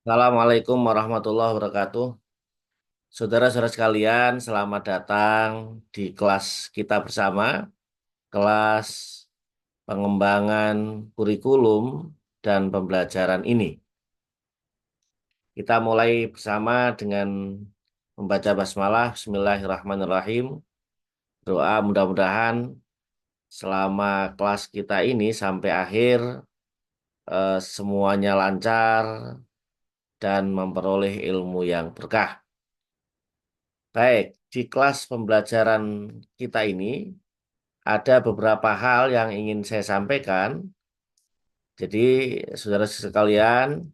Assalamualaikum warahmatullahi wabarakatuh. Saudara-saudara sekalian, selamat datang di kelas kita bersama, kelas pengembangan kurikulum dan pembelajaran ini. Kita mulai bersama dengan membaca basmalah, Bismillahirrahmanirrahim. Doa mudah-mudahan selama kelas kita ini sampai akhir semuanya lancar dan memperoleh ilmu yang berkah. Baik, di kelas pembelajaran kita ini ada beberapa hal yang ingin saya sampaikan. Jadi, saudara sekalian,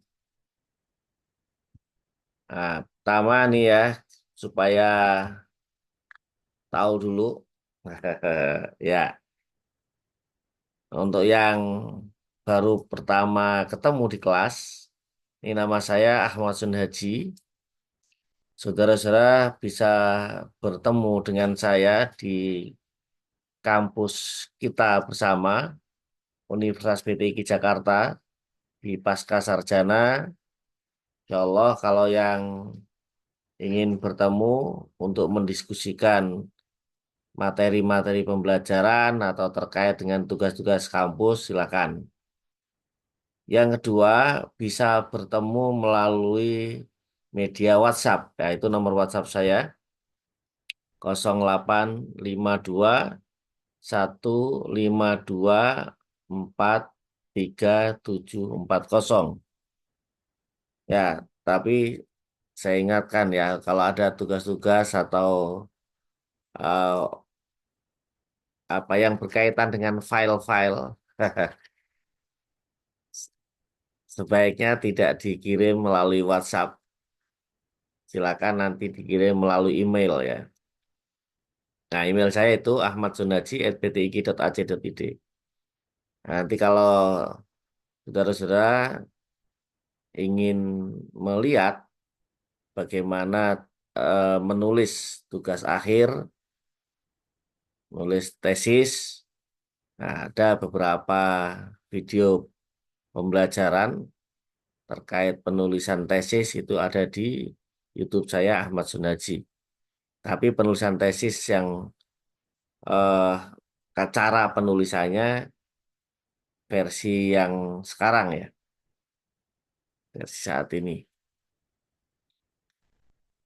pertama nih ya, supaya tahu dulu. Ya, untuk yang baru pertama ketemu di kelas, ini nama saya Ahmad Sunhaji. Saudara-saudara bisa bertemu dengan saya di kampus kita bersama Universitas PTIQ Jakarta di Pasca Sarjana. Insya Allah kalau yang ingin bertemu untuk mendiskusikan materi-materi pembelajaran atau terkait dengan tugas-tugas kampus, silakan. Yang kedua, bisa bertemu melalui media WhatsApp, yaitu nomor WhatsApp saya 0852 152 43 740. Ya, tapi saya ingatkan ya, kalau ada tugas-tugas atau eh, apa yang berkaitan dengan file-file, sebaiknya tidak dikirim melalui WhatsApp. Silakan nanti dikirim melalui email ya. Nah, email saya itu ahmadsunaji@ptik.ac.id. Nanti kalau saudara-saudara ingin melihat bagaimana menulis tugas akhir, menulis tesis, nah, ada beberapa video pembelajaran terkait penulisan tesis itu ada di YouTube saya Ahmad Sunaji. Tapi penulisan tesis yang cara penulisannya versi yang sekarang ya, versi saat ini.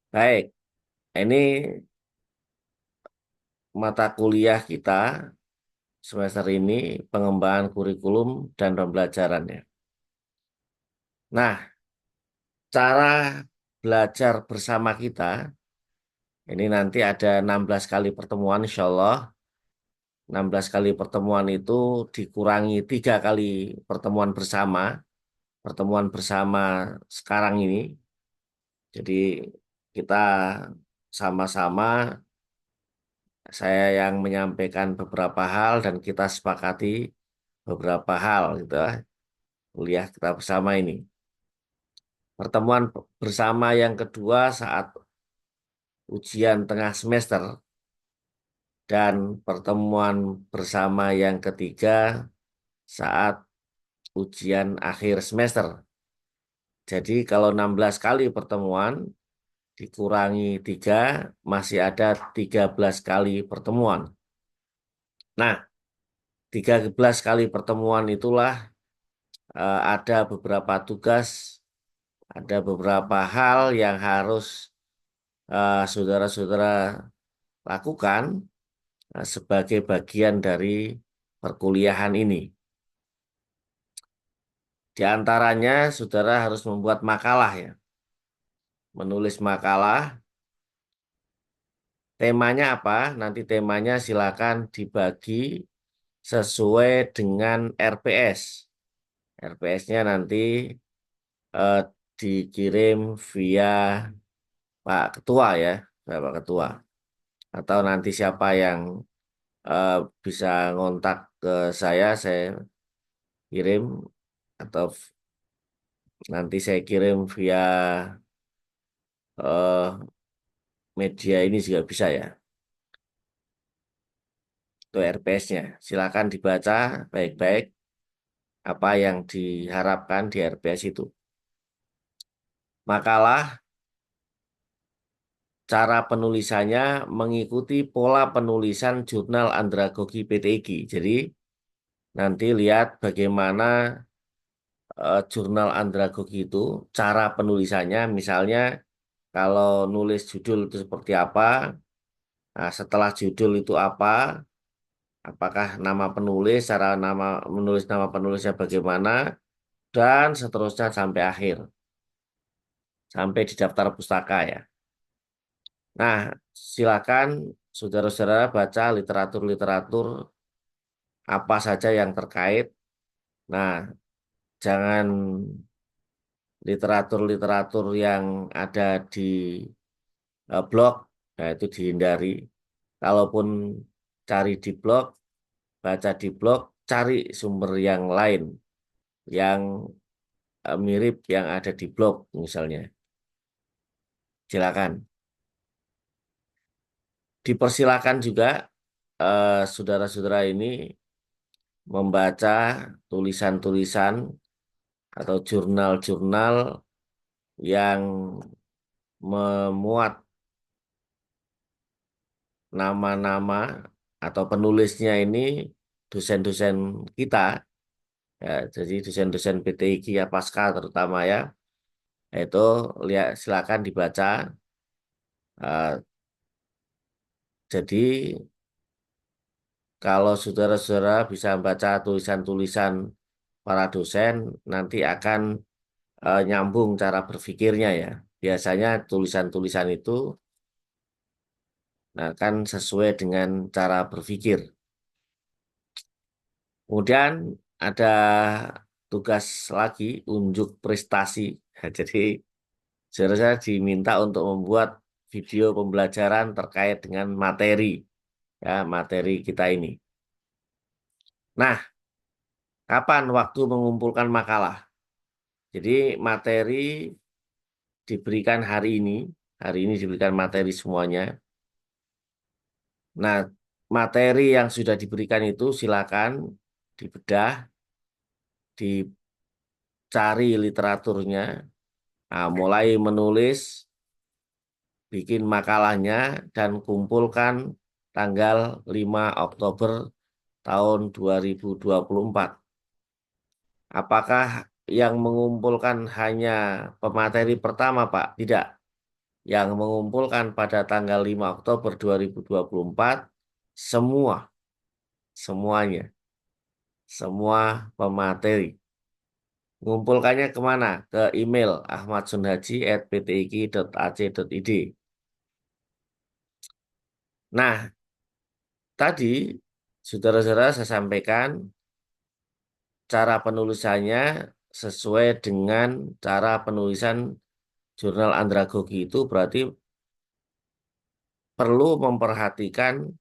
Baik, ini mata kuliah kita semester ini pengembangan kurikulum dan pembelajarannya. Nah, cara belajar bersama kita ini nanti ada 16 kali pertemuan insya Allah. 16 kali pertemuan itu dikurangi 3 kali pertemuan bersama. Pertemuan bersama sekarang ini. Jadi kita sama-sama, saya yang menyampaikan beberapa hal dan kita sepakati beberapa hal gitu ya. Kuliah kita bersama ini. Pertemuan bersama yang kedua saat ujian tengah semester dan pertemuan bersama yang ketiga saat ujian akhir semester. Jadi kalau 16 kali pertemuan dikurangi 3 masih ada 13 kali pertemuan. Nah, 13 kali pertemuan itulah ada beberapa tugas, ada beberapa hal yang harus saudara-saudara lakukan sebagai bagian dari perkuliahan ini. Di antaranya saudara harus membuat makalah ya. Menulis makalah, temanya apa? Nanti temanya silakan dibagi sesuai dengan RPS. RPS-nya nanti eh, dikirim via Pak Ketua ya, Pak Ketua. Atau nanti siapa yang eh, bisa ngontak ke saya kirim atau nanti saya kirim via eh, media ini juga bisa ya. Itu RPS-nya. Silakan dibaca baik-baik apa yang diharapkan di RPS itu. makalah cara penulisannya mengikuti pola penulisan jurnal Andragogi PTIG. Jadi nanti lihat bagaimana jurnal Andragogi itu cara penulisannya. Misalnya kalau nulis judul itu seperti apa, nah, setelah judul itu apa, apakah nama penulis, cara menulis nama penulisnya bagaimana, dan seterusnya sampai akhir, sampai di daftar pustaka ya. Nah, silakan saudara-saudara baca literatur-literatur apa saja yang terkait. Nah, jangan literatur-literatur yang ada di blog, nah itu dihindari. Kalaupun cari di blog, baca di blog, cari sumber yang lain, yang mirip yang ada di blog misalnya. Silakan. Dipersilakan juga saudara-saudara ini membaca tulisan-tulisan atau jurnal-jurnal yang memuat nama-nama atau penulisnya ini dosen-dosen kita, ya, jadi dosen-dosen PTIG ya Pasca terutama ya, itu lihat silakan dibaca. Jadi kalau saudara-saudara bisa baca tulisan-tulisan para dosen, nanti akan nyambung cara berpikirnya ya. Biasanya tulisan-tulisan itu akan sesuai dengan cara berpikir. Kemudian ada tugas lagi, unjuk prestasi. Jadi saya diminta untuk membuat video pembelajaran terkait dengan materi, ya materi kita ini. Nah, kapan waktu mengumpulkan makalah? Jadi materi diberikan hari ini diberikan materi semuanya. Nah, materi yang sudah diberikan itu silakan dibedah, dicari literaturnya, nah, mulai menulis, bikin makalahnya, dan kumpulkan tanggal 5 Oktober tahun 2024. Apakah yang mengumpulkan hanya pemateri pertama, Pak? Tidak. Yang mengumpulkan pada tanggal 5 Oktober 2024 semuanya, semua pemateri. Mengumpulkannya kemana? Ke email ahmadsunhaji@ptik.ac.id. Nah, tadi saudara-saudara saya sampaikan cara penulisannya sesuai dengan cara penulisan jurnal Andragogi itu berarti perlu memperhatikan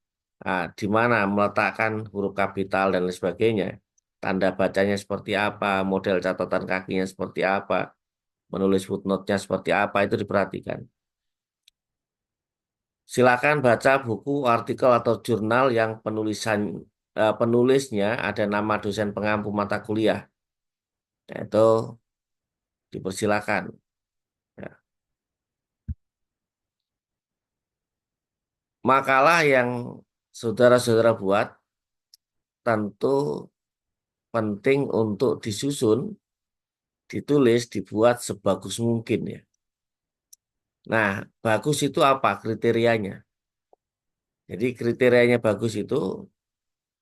di mana meletakkan huruf kapital dan lain sebagainya. Tanda bacanya seperti apa, model catatan kakinya seperti apa, menulis footnote-nya seperti apa, itu diperhatikan. Silakan baca buku, artikel, atau jurnal yang penulisnya ada nama dosen pengampu mata kuliah. Nah, itu dipersilakan. Ya. Makalah yang saudara-saudara buat tentu penting untuk disusun, ditulis, dibuat sebagus mungkin ya. Nah, bagus itu apa kriterianya? Jadi kriterianya bagus itu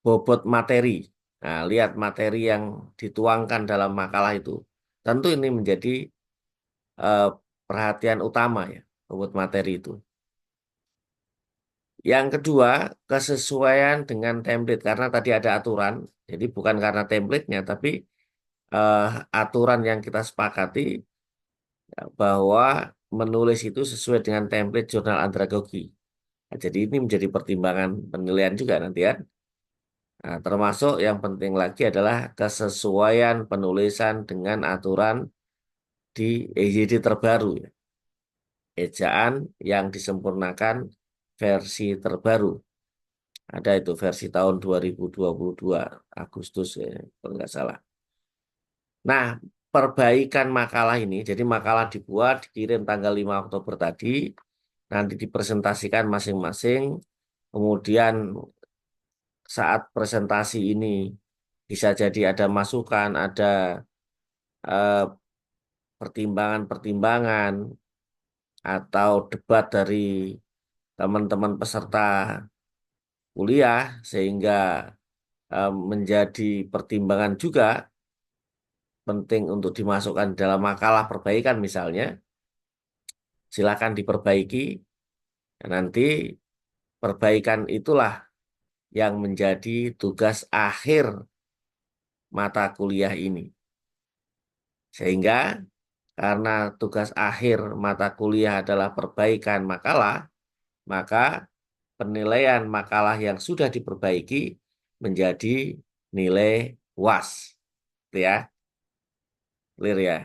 bobot materi. Nah, lihat materi yang dituangkan dalam makalah itu. Tentu ini menjadi eh, perhatian utama ya, bobot materi itu. Yang kedua, kesesuaian dengan template. Karena tadi ada aturan, jadi bukan karena template-nya, tapi eh, aturan yang kita sepakati ya, bahwa menulis itu sesuai dengan template jurnal andragogi. Nah, jadi ini menjadi pertimbangan penilaian juga nanti ya. Nah, termasuk yang penting lagi adalah kesesuaian penulisan dengan aturan di EYD terbaru ya. Ejaan yang disempurnakan versi terbaru. Ada itu versi tahun 2022 Agustus ya, kalau nggak salah. Nah, perbaikan makalah ini. Jadi makalah dibuat, dikirim tanggal 5 Oktober tadi, nanti dipresentasikan masing-masing. Kemudian saat presentasi ini bisa jadi ada masukan, ada eh, pertimbangan-pertimbangan atau debat dari teman-teman peserta kuliah sehingga menjadi pertimbangan juga penting untuk dimasukkan dalam makalah perbaikan misalnya, silakan diperbaiki. Nanti perbaikan itulah yang menjadi tugas akhir mata kuliah ini. Sehingga karena tugas akhir mata kuliah adalah perbaikan makalah, maka penilaian makalah yang sudah diperbaiki menjadi nilai UAS. Gitu ya, clear ya.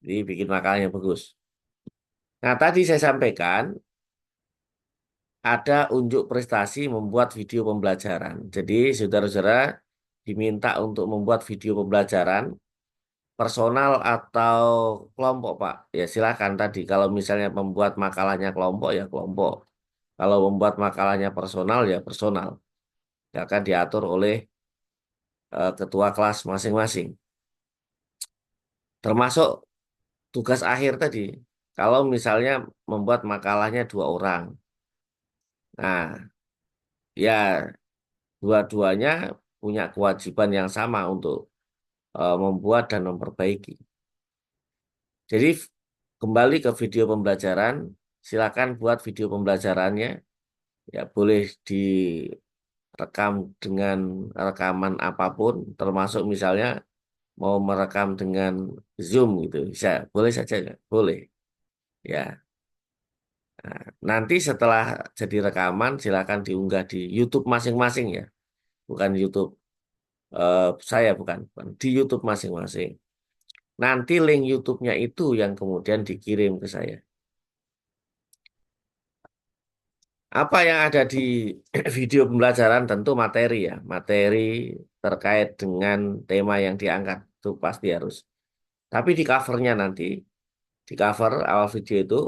Jadi bikin makalahnya bagus. Nah, tadi saya sampaikan ada unjuk prestasi membuat video pembelajaran. Jadi, saudara-saudara diminta untuk membuat video pembelajaran personal atau kelompok, Pak. Ya, silakan tadi. Kalau misalnya membuat makalahnya kelompok, ya kelompok. Kalau membuat makalahnya personal, ya personal. Ya, akan diatur oleh ketua kelas masing-masing. Termasuk tugas akhir tadi. Kalau misalnya membuat makalahnya 2 orang. Nah, ya dua-duanya punya kewajiban yang sama untuk membuat dan memperbaiki. Jadi kembali ke video pembelajaran, silakan buat video pembelajarannya. Ya boleh direkam dengan rekaman apapun, termasuk misalnya mau merekam dengan Zoom gitu, bisa, boleh saja, ya? Boleh. Ya, nah, nanti setelah jadi rekaman, silakan diunggah di YouTube masing-masing ya, bukan YouTube saya bukan di YouTube masing-masing. Nanti link YouTube-nya itu yang kemudian dikirim ke saya. Apa yang ada di video pembelajaran tentu materi ya, materi terkait dengan tema yang diangkat itu pasti harus. Tapi di covernya nanti, di cover awal video itu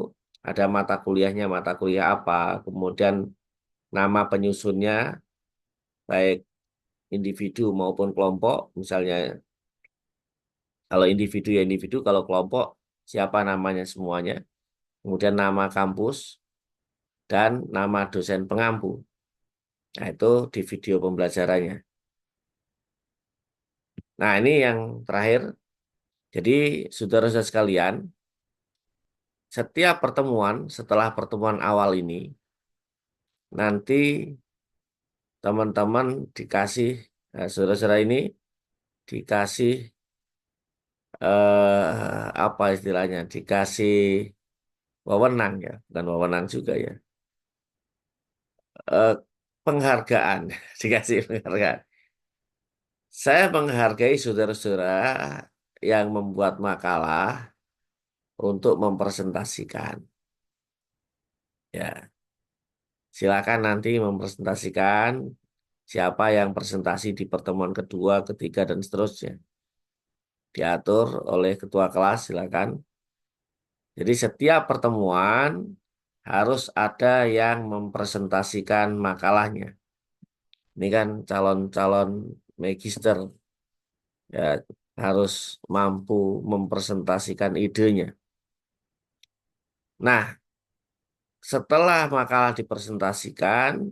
ada mata kuliahnya, mata kuliah apa, kemudian nama penyusunnya, baik individu maupun kelompok, misalnya kalau individu ya individu, kalau kelompok siapa namanya semuanya, kemudian nama kampus dan nama dosen pengampu. Nah, itu di video pembelajarannya. Nah, ini yang terakhir. Jadi, saudara-saudara sekalian, setiap pertemuan setelah pertemuan awal ini, nanti teman-teman dikasih, saudara-saudara ini dikasih, apa istilahnya, dikasih wewenang ya, bukan wewenang juga ya, eh, penghargaan, dikasih penghargaan. Saya menghargai saudara-saudara yang membuat makalah untuk mempresentasikan. Ya, silakan nanti mempresentasikan siapa yang presentasi di pertemuan kedua, ketiga, dan seterusnya. Diatur oleh ketua kelas, silakan. Jadi setiap pertemuan harus ada yang mempresentasikan makalahnya. Ini kan calon-calon magister ya harus mampu mempresentasikan idenya. Nah, setelah makalah dipresentasikan,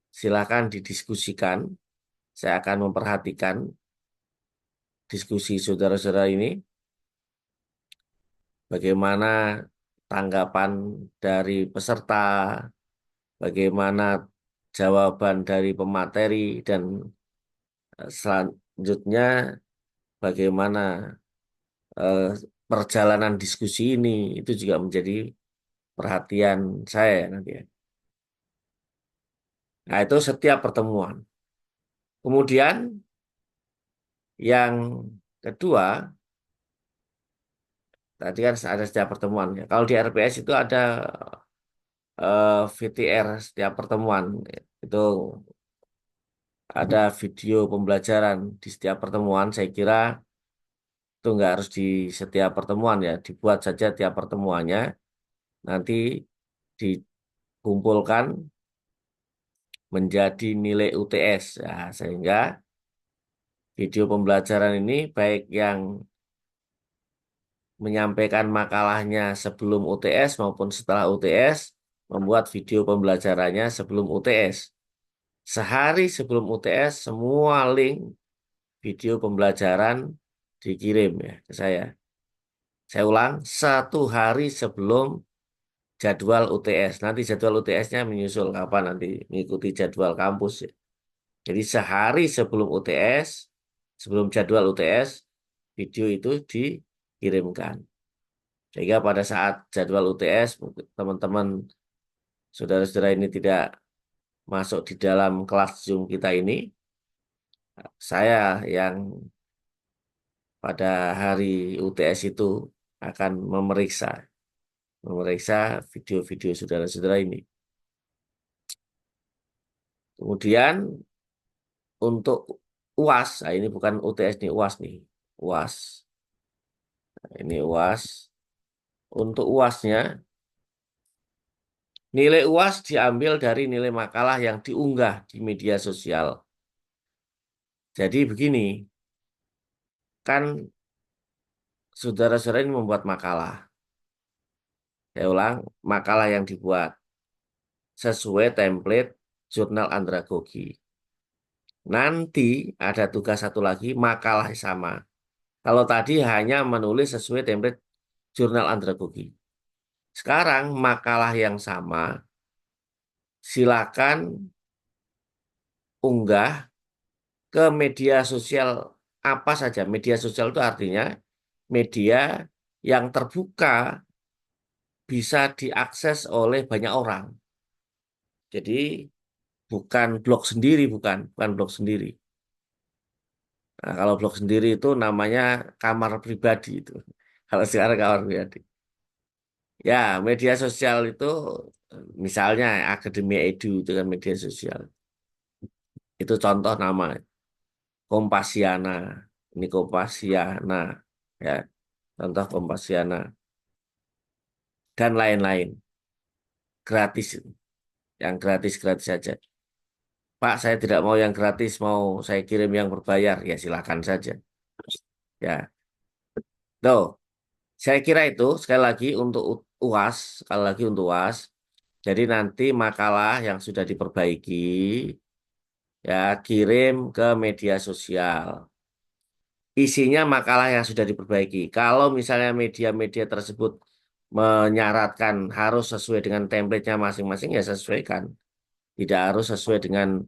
silakan didiskusikan. Saya akan memperhatikan diskusi saudara-saudara ini, bagaimana tanggapan dari peserta, bagaimana jawaban dari pemateri, dan selanjutnya bagaimana eh, perjalanan diskusi ini, itu juga menjadi perhatian saya nanti ya. Nah, itu setiap pertemuan. Kemudian yang kedua, tadi kan ada setiap pertemuan ya. Kalau di RPS itu ada VTR setiap pertemuan. Itu ada video pembelajaran di setiap pertemuan. Saya kira Itu nggak harus di setiap pertemuan ya, dibuat saja tiap pertemuannya, nanti dikumpulkan menjadi nilai UTS. Nah, sehingga video pembelajaran ini baik yang menyampaikan makalahnya sebelum UTS maupun setelah UTS, membuat video pembelajarannya sebelum UTS. Sehari sebelum UTS, semua link video pembelajaran dikirim ya ke saya. Saya ulang, 1 hari sebelum jadwal UTS. Nanti jadwal UTS-nya menyusul kapan nanti mengikuti jadwal kampus ya. Jadi sehari sebelum UTS, sebelum jadwal UTS, video itu dikirimkan. Sehingga pada saat jadwal UTS, teman-teman, saudara-saudara ini tidak masuk di dalam kelas Zoom kita ini, saya yang pada hari UTS itu akan memeriksa video-video saudara-saudara ini. Kemudian untuk UAS, nah ini bukan UTS nih, UAS nih, UAS. Nah, ini UAS. Untuk UASnya, nilai UAS diambil dari nilai makalah yang diunggah di media sosial. Jadi begini, kan saudara-saudara ini membuat makalah. Saya ulang, makalah yang dibuat sesuai template jurnal andragogi. Nanti ada tugas satu lagi, makalah sama. Kalau tadi hanya menulis sesuai template jurnal andragogi. Sekarang makalah yang sama, silakan unggah ke media sosial apa saja. Media sosial itu artinya media yang terbuka bisa diakses oleh banyak orang. Jadi bukan blog sendiri, bukan blog sendiri. Nah, kalau blog sendiri itu namanya kamar pribadi itu. Kalau sekarang kamar pribadi. Ya, media sosial itu misalnya Akademi Edu itu kan media sosial. Itu contoh nama Kompasiana. Ini Kompasiana ya, contoh Kompasiana dan lain-lain. Gratis, yang gratis-gratis saja. Pak, saya tidak mau yang gratis, mau saya kirim yang berbayar. Ya, silakan saja. Ya, tuh. Saya kira itu sekali lagi untuk UAS, sekali lagi untuk UAS. Jadi nanti makalah yang sudah diperbaiki ya kirim ke media sosial. Isinya makalah yang sudah diperbaiki. Kalau misalnya media-media tersebut menyaratkan harus sesuai dengan template-nya masing-masing ya sesuaikan. Tidak harus sesuai dengan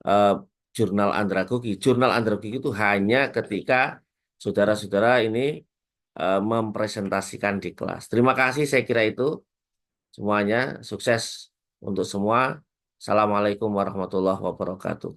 eh, jurnal andragogi. Jurnal andragogi itu hanya ketika saudara-saudara ini mempresentasikan di kelas. Terima kasih, saya kira itu semuanya. Sukses untuk semua. Assalamualaikum warahmatullahi wabarakatuh.